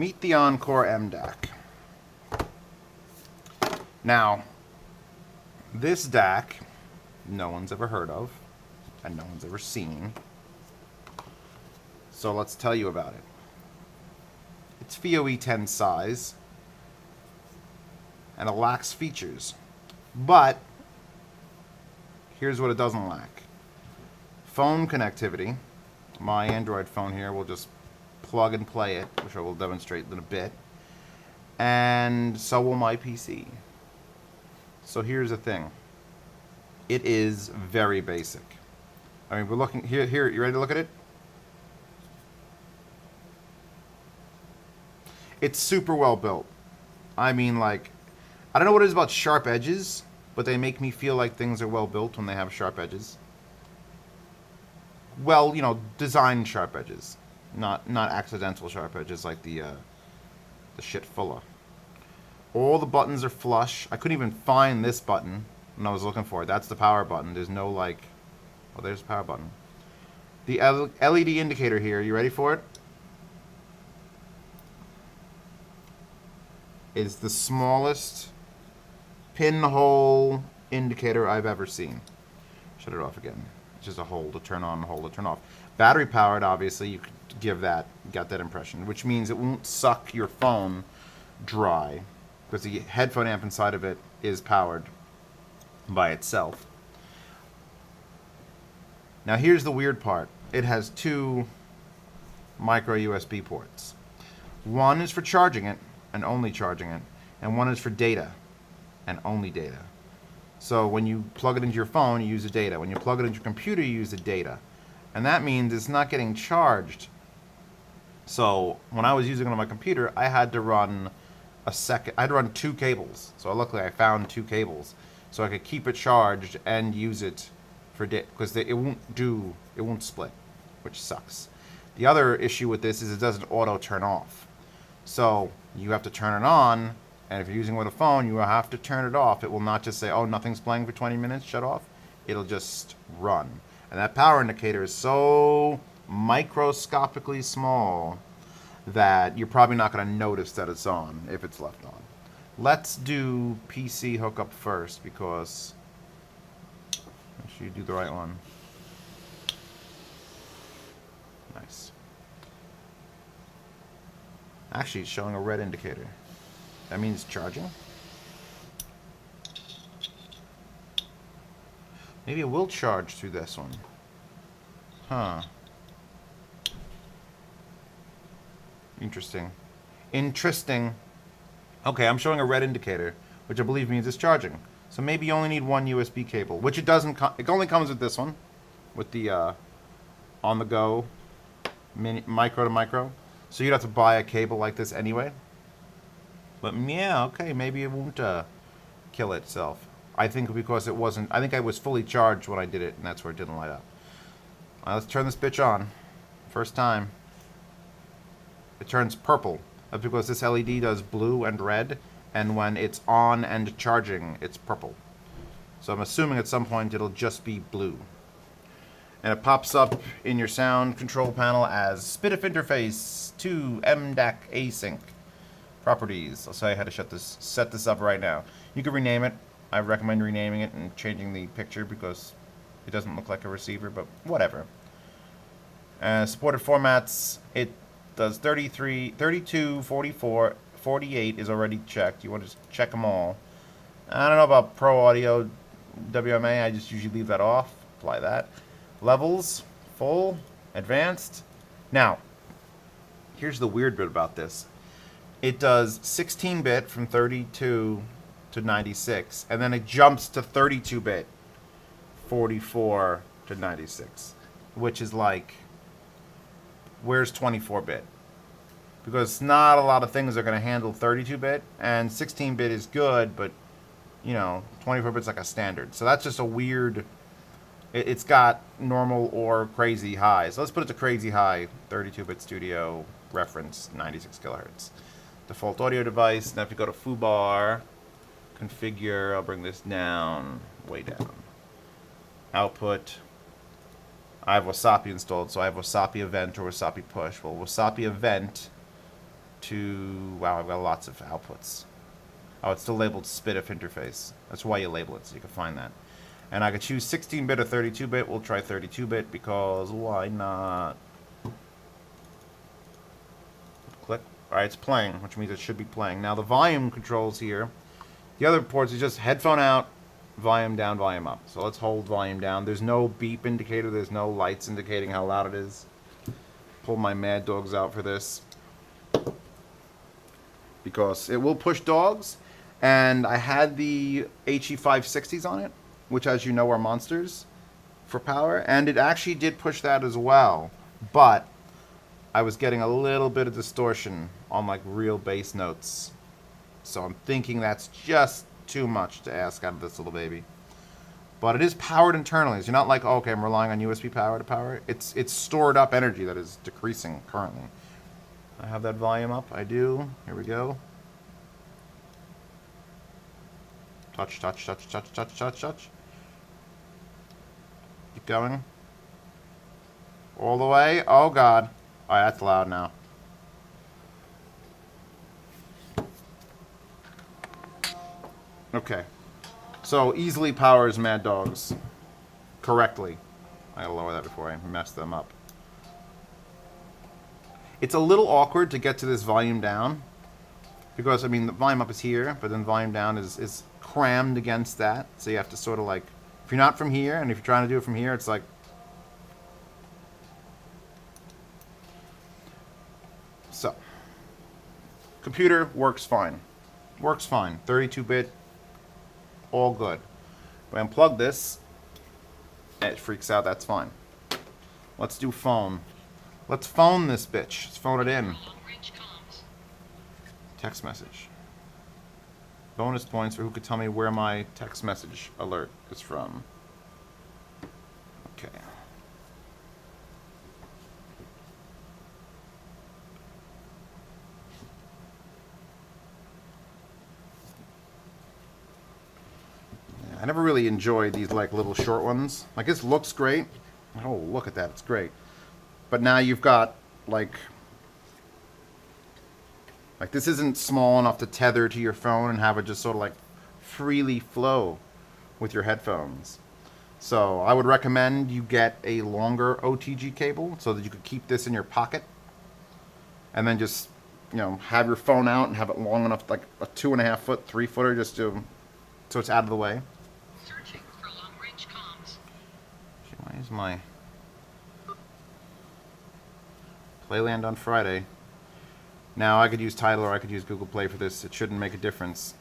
Meet the ENCORE mDac. Now, this DAC, no one's ever heard of, and no one's ever seen. So let's tell you about it. It's FiiO E10 size, and it lacks features. But, here's what it doesn't lack. Phone connectivity. My Android phone here will just plug and play it, which I will demonstrate in a bit. And so will my PC. So here's the thing. It is very basic. I mean, we're looking here. You ready to look at it? It's super well built. I mean, like, I don't know what it is about sharp edges, but they make me feel like things are well built when they have sharp edges. Well, you know, designed sharp edges, not accidental sharp edges like the shit full of. All the buttons are flush. I couldn't even find this button when I was looking for it. That's the power button. There's no, like... Oh, there's the power button. The LED indicator here, you ready for it? Is the smallest pinhole indicator I've ever seen. Shut it off again. It's just a hole to turn on, a hole to turn off. Battery powered, obviously, you could give that, got that impression, which means it won't suck your phone dry, because the headphone amp inside of it is powered by itself. Now here's the weird part. It has two micro USB ports. One is for charging it, and only charging it, and one is for data, and only data. So when you plug it into your phone, you use the data. When you plug it into your computer, you use the data. And that means it's not getting charged. So when I was using it on my computer, I had to run I had to run two cables. So luckily I found two cables. So I could keep it charged and use it for data. Because it won't split, which sucks. The other issue with this is it doesn't auto turn off. So you have to turn it on, and if you're using it with a phone, you will have to turn it off. It will not just say, oh, nothing's playing for 20 minutes, shut off. It'll just run. And that power indicator is so microscopically small that you're probably not going to notice that it's on if it's left on. Let's do PC hookup first, because make sure you do the right one. Nice. Actually, it's showing a red indicator. That means charging. Maybe it will charge through this one. Huh. Interesting. Interesting. Okay, I'm showing a red indicator, which I believe means it's charging. So maybe you only need one USB cable, which it doesn't. It only comes with this one, with the on-the-go micro to micro. So you'd have to buy a cable like this anyway. But yeah, okay, maybe it won't kill itself. I think because it wasn't. I think I was fully charged when I did it, and that's where it didn't light up. All right, let's turn this bitch on. First time. It turns purple. That's because this LED does blue and red, and when it's on and charging, it's purple. So I'm assuming at some point it'll just be blue. And it pops up in your sound control panel as SPDIF interface to mDac async properties. I'll show you how to set this up right now. You can rename it. I recommend renaming it and changing the picture because it doesn't look like a receiver, but whatever. Supported formats, it does 33, 32, 44, 48 is already checked. You want to just check them all. I don't know about Pro Audio WMA. I just usually leave that off. Apply that. Levels, full, advanced. Now, here's the weird bit about this. It does 16-bit from 32 to 96, and then it jumps to 32-bit, 44 to 96, which is like, where's 24-bit? Because not a lot of things are going to handle 32-bit, and 16-bit is good, but, you know, 24-bit's like a standard. So that's just a weird... It's got normal or crazy high. So let's put it to crazy high, 32-bit studio, reference 96 kilohertz. Default audio device. Now if you go to foobar, configure, I'll bring this down, way down. Output. I have Wasapi installed, so I have Wasapi Event or Wasapi Push. Well, Wasapi Event to, wow, I've got lots of outputs. Oh, it's still labeled SPDIF interface. That's why you label it, so you can find that. And I could choose 16-bit or 32-bit. We'll try 32-bit because why not? Click. All right, it's playing, which means it should be playing. Now the volume controls here. The other ports is just headphone out, volume down, volume up. So let's hold volume down. There's no beep indicator. There's no lights indicating how loud it is. Pull my Mad Dogs out for this because it will push dogs. And I had the HE560s on it, which, as you know, are monsters for power. And it actually did push that as well. But I was getting a little bit of distortion on, like, real bass notes. So I'm thinking that's just too much to ask out of this little baby. But it is powered internally. So you're not like, oh, okay, I'm relying on USB power to power it. It's stored up energy that is decreasing currently. I have that volume up. I do. Here we go. Touch, touch, touch, touch, touch, touch, touch. Keep going. All the way. Oh, God. All right, that's loud now. Okay. So, easily powers Mad Dogs correctly. I gotta lower that before I mess them up. It's a little awkward to get to this volume down. Because, I mean, the volume up is here, but then volume down is crammed against that. So you have to sort of like, if you're not from here, and if you're trying to do it from here, it's like... So. Computer works fine. Works fine. 32-bit. All good. If I unplug this, it freaks out, that's fine. Let's do phone. Let's phone this bitch. Let's phone it in. Text message. Bonus points for who could tell me where my text message alert is from. Okay. I never really enjoyed these like little short ones. Like this looks great. Oh, look at that, it's great. But now you've got like this isn't small enough to tether to your phone and have it just sort of like freely flow with your headphones. So I would recommend you get a longer OTG cable so that you could keep this in your pocket and then just, you know, have your phone out and have it long enough, like a 2.5 foot, 3 footer, just to, so it's out of the way. Searching for long-range comms. Why is my Playland on Friday? Now I could use Tidal or I could use Google Play for this. It shouldn't make a difference.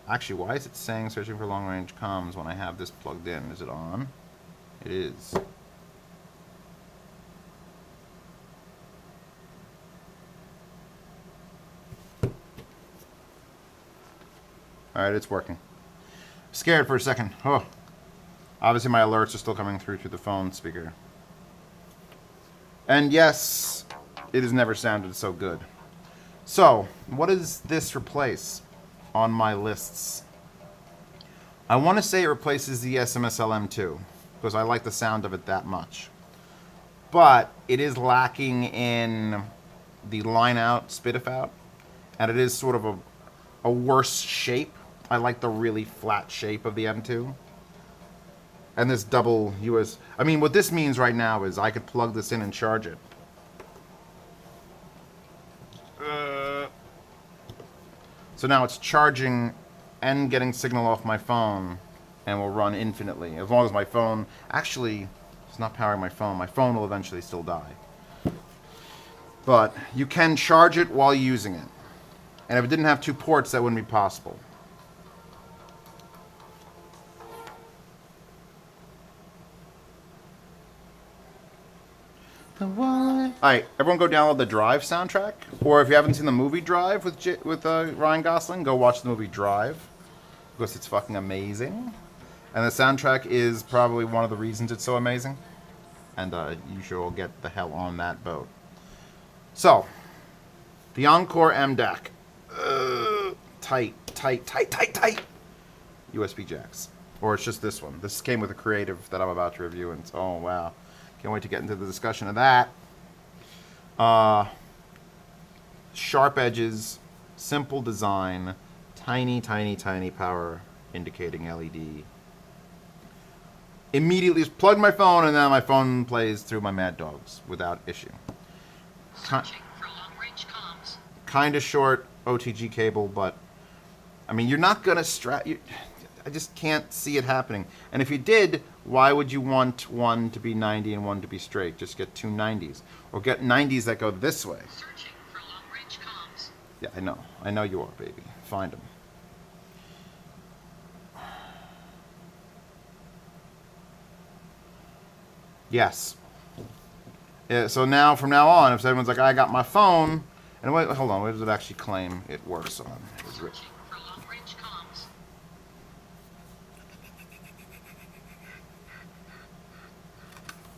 Actually, why is it saying searching for long-range comms when I have this plugged in? Is it on? It is. Alright, it's working. Scared for a second. Oh. Obviously my alerts are still coming through the phone speaker. And yes, it has never sounded so good. So, what does this replace on my lists? I want to say it replaces the SMSL M2, because I like the sound of it that much. But it is lacking in the line out, SPDIF out, and it is sort of a worse shape. I like the really flat shape of the M2. And this double US... I mean, what this means right now is I could plug this in and charge it. So now it's charging and getting signal off my phone and will run infinitely. As long as my phone... Actually, it's not powering my phone. My phone will eventually still die. But you can charge it while using it. And if it didn't have 2 ports, that wouldn't be possible. Alright, everyone go download the Drive soundtrack. Or if you haven't seen the movie Drive with Ryan Gosling, go watch the movie Drive. Because it's fucking amazing. And the soundtrack is probably one of the reasons it's so amazing. And you should all get the hell on that boat. So, the ENCORE mDac. Tight, tight, tight, tight, tight. USB jacks. Or it's just this one. This came with a creative that I'm about to review. And oh, wow. Can't wait to get into the discussion of that. sharp edges, simple design, tiny, tiny, tiny power indicating LED. Immediately just plug my phone, and then my phone plays through my Mad Dogs without issue. Searching for long-range comms. Kind of short OTG cable, but I mean, you're not gonna I just can't see it happening. And if you did, why would you want one to be 90 and one to be straight? Just get two 90s, or get 90s that go this way. Searching for long-range comms. Yeah, I know you are, baby. Find them. Yes. Yeah, so now, from now on, if everyone's like, I got my phone, and wait, hold on, what does it actually claim it works on? Searching for long-range comms.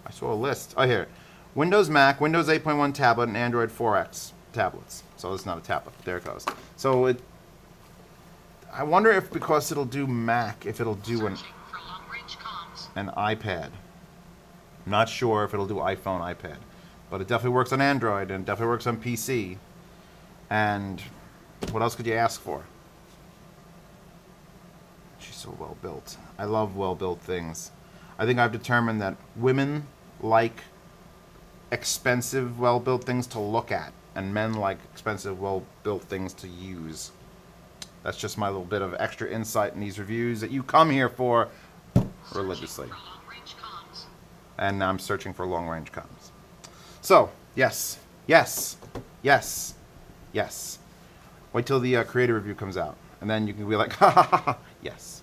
I saw a list. Oh, here. Windows Mac, Windows 8.1 tablet, and Android 4X tablets. So it's not a tablet. There it goes. So I wonder if, because it'll do Mac, if it'll do Searching for long-range comms. an iPad. Not sure if it'll do iPhone, iPad. But it definitely works on Android, and it definitely works on PC. And what else could you ask for? She's so well built. I love well built things. I think I've determined that women like expensive, well built things to look at, and men like expensive, well built things to use. That's just my little bit of extra insight in these reviews that you come here for religiously. Searching for long-range comms. And I'm searching for long range comms. So, yes, yes, yes, yes. Wait till the creator review comes out, and then you can be like, ha ha ha, ha. Yes.